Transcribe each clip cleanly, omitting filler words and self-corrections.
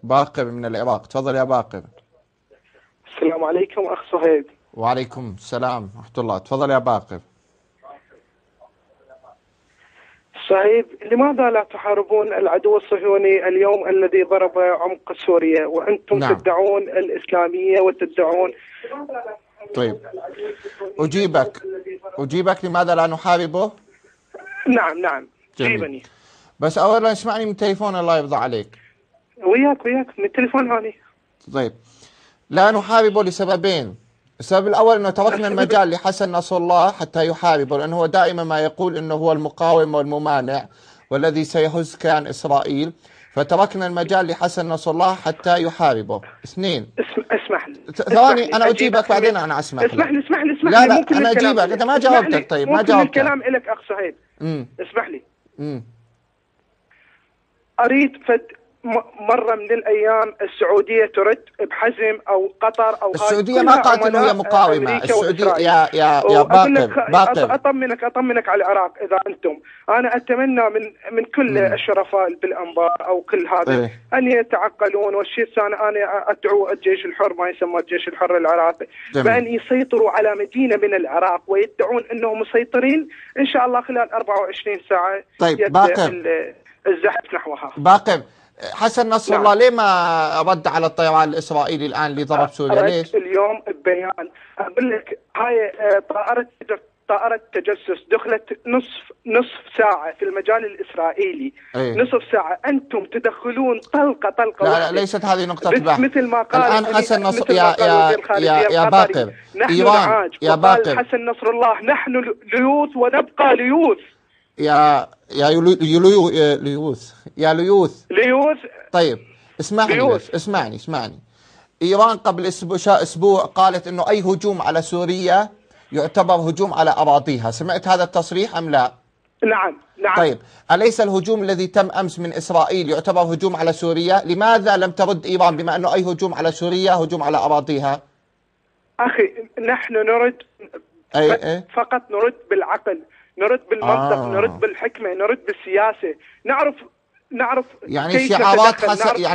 باقر من العراق. تفضل يا باقر. السلام عليكم أخ صهيب. وعليكم السلام ورحمة الله. تفضل يا باقر. صهيب، لماذا لا تحاربون العدو الصهيوني اليوم الذي ضرب عمق سوريا وأنتم نعم. تدعون الإسلامية وتدعون؟ طيب أجيبك لماذا لا نحاربه؟ نعم جميل. جيبني. بس أولا اسمعني من تليفون، الله يرضى عليك. وياك من التليفون هاني. طيب، لا نحاربه لسببين. السبب الأول أنه تركنا المجال لحسن نصر الله حتى يحاربه، لأنه هو دائما ما يقول أنه هو المقاوم والممانع والذي سيهز كيان إسرائيل، فتركنا المجال لحسن نصر الله حتى يحاربه. اثنين، اسمح لي ثواني أنا أجيبك بعدين أنا أسمح لك. اسمح لي لا أنا أجيبك، أنت ما جاوبتك. طيب ما جاوبتك. الكلام لك أخ صهيب. اسمح لي. امم أريد مرة من الأيام السعودية ترد بحزم أو قطر أو السعودية ما قاتلوا، هي مقاومة. السعودية يا باقر أطمنك على العراق. إذا أنتم، أنا أتمنى من كل الشرفاء بالأنبار أو كل هذا أن يتعقلون. والشيء الثاني، أنا أدعو الجيش الحر، ما يسمى الجيش الحر العراقي، بأن يسيطروا على مدينة من العراق ويدعون أنهم مسيطرين. إن شاء الله خلال 24 ساعة طيب يبدأ الزحف نحوها. باقر، حسن نصر الله ليه ما رد على الطيران الإسرائيلي الآن اللي ضرب سوريا؟ ليش؟ اليوم ببيان أقول لك، هاي طائرة تجسس دخلت نصف ساعة في المجال الإسرائيلي. نصف ساعة أنتم تدخلون طلقة لا ليست هذه نقطة بحث. مثل ما قال الآن حسن نصر يا باقر، إيران يا باقر، حسن نصر الله نحن ليوث ونبقى ليوث. يا ليوث. طيب اسمعني. إيران قبل أسبوع قالت إنه أي هجوم على سوريا يعتبر هجوم على أراضيها. سمعت هذا التصريح أم لا؟ نعم. طيب، أليس الهجوم الذي تم أمس من إسرائيل يعتبر هجوم على سوريا؟ لماذا لم ترد إيران بما أنه أي هجوم على سوريا هجوم على أراضيها؟ أخي، نحن نرد فقط نرد بالعقل، نرد بالمنطق، نرد بالحكمة، نرد بالسياسة. نعرف يعني شعارات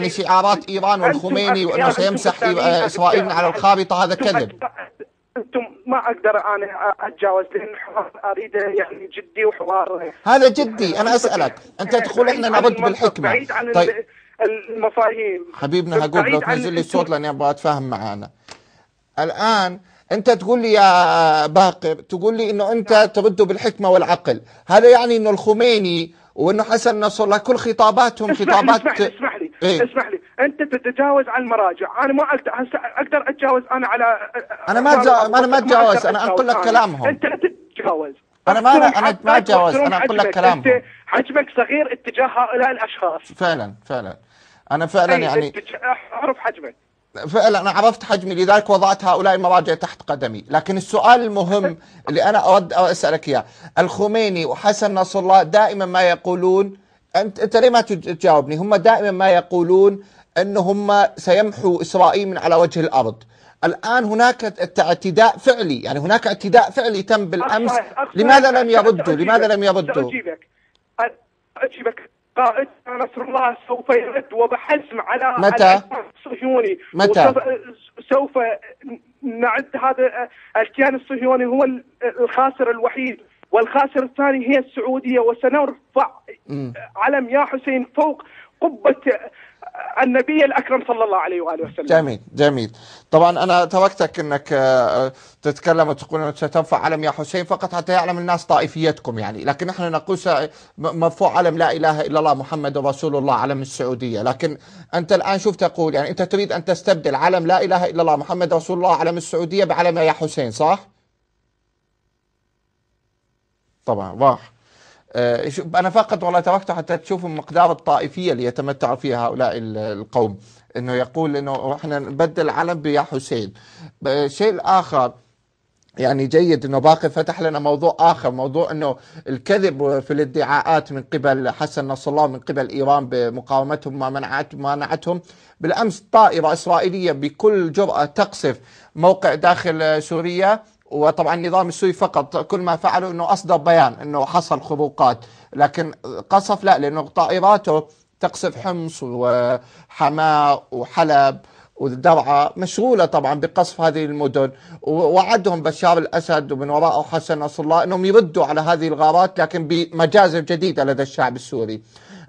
شعارات إيران والخميني وأنه سيمسح إسرائيل على الخارطة، هذا كذب. أنتم ما أقدر أنا أتجاوز، لأن أريد يعني جدي وحوار. هذا جدي. أنا أسألك، أنت تقول إحنا نرد بالحكمة. بعيد عن طيب المفاهيم حبيبنا، هقول لو تنزل لي الصوت لأني أبغى أتفاهم معانا. الآن أنت تقول لي يا باقر، تقول لي إنه أنت ترد بالحكمة والعقل. هذا يعني إنه الخميني وإنه حسن نصر الله كل خطاباتهم خطابات. اسمح لي أنت تتجاوز على المراجع. أنا ما أقدر أتجاوز أنا على. أنا ما أتجاوز، أنا أنقل لك كلامهم. أنت تتجاوز. أنا ما أتجاوز، أنا أنقل لك كلامهم. أنت حجمك صغير اتجاه هؤلاء الأشخاص. فعلا أنا فعلا يعني أعرف حجمك. فعلا أنا عرفت حجمي، لذلك وضعت هؤلاء المراجع تحت قدمي. لكن السؤال المهم اللي أنا أود أسألك إياه، الخميني وحسن نصر الله دائما ما يقولون، أنت ليه ما تجاوبني؟ هم دائما ما يقولون أنه هم سيمحوا إسرائيل من على وجه الأرض. الآن هناك اعتداء فعلي، يعني هناك اعتداء فعلي تم بالأمس. لماذا لم يردوا؟ أجيبك. قائد نصر الله سوف يرد وبحزم على متى؟ الصهيوني. متى؟ سوف نعد هذا الكيان الصهيوني هو الخاسر الوحيد، والخاسر الثاني هي السعودية، وسنرفع علم يا حسين فوق قبة النبي الأكرم صلى الله عليه وآله وسلم. جميل. طبعا أنا تركتك أنك تتكلم وتقول أنك سترفع علم يا حسين فقط حتى يعلم الناس طائفيتكم يعني، لكن نحن نقول مرفوع علم لا إله إلا الله محمد رسول الله، علم السعودية. لكن أنت الآن شوف تقول، يعني أنت تريد أن تستبدل علم لا إله إلا الله محمد رسول الله علم السعودية بعلم يا حسين، صح؟ طبعا واضح. أنا فقط والله تركته حتى تشوفوا مقدار الطائفية اللي يتمتع فيها هؤلاء القوم، إنه يقول إنه إحنا نبدل علم بيا حسين. الشيء الآخر يعني جيد إنه باقر فتح لنا موضوع آخر، موضوع إنه الكذب في الادعاءات من قبل حسن نصر الله ومن قبل إيران بمقاومتهم ومنعتهم. بالأمس طائرة إسرائيلية بكل جرأة تقصف موقع داخل سوريا، وطبعا النظام السوري فقط كل ما فعله انه اصدر بيان انه حصل خروقات، لكن قصف لا، لانه طائراته تقصف حمص وحماة وحلب والدرعا مشغولة طبعا بقصف هذه المدن، ووعدهم بشار الأسد ومن وراءه حسن نصر الله أنهم يردوا على هذه الغارات لكن بمجازر جديدة لدى الشعب السوري.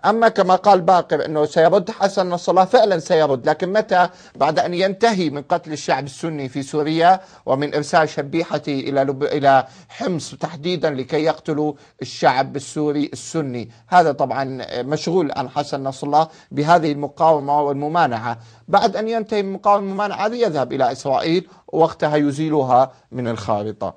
أما كما قال باقر أنه سيرد حسن نصر الله، فعلا سيرد، لكن متى؟ بعد أن ينتهي من قتل الشعب السني في سوريا ومن إرسال شبيحته إلى حمص تحديدا لكي يقتلوا الشعب السوري السني. هذا طبعا مشغول عن حسن نصر الله بهذه المقاومة والممانعة. بعد أن ينتهي من المقاومة والممانعة هذه يذهب إلى إسرائيل ووقتها يزيلها من الخارطة.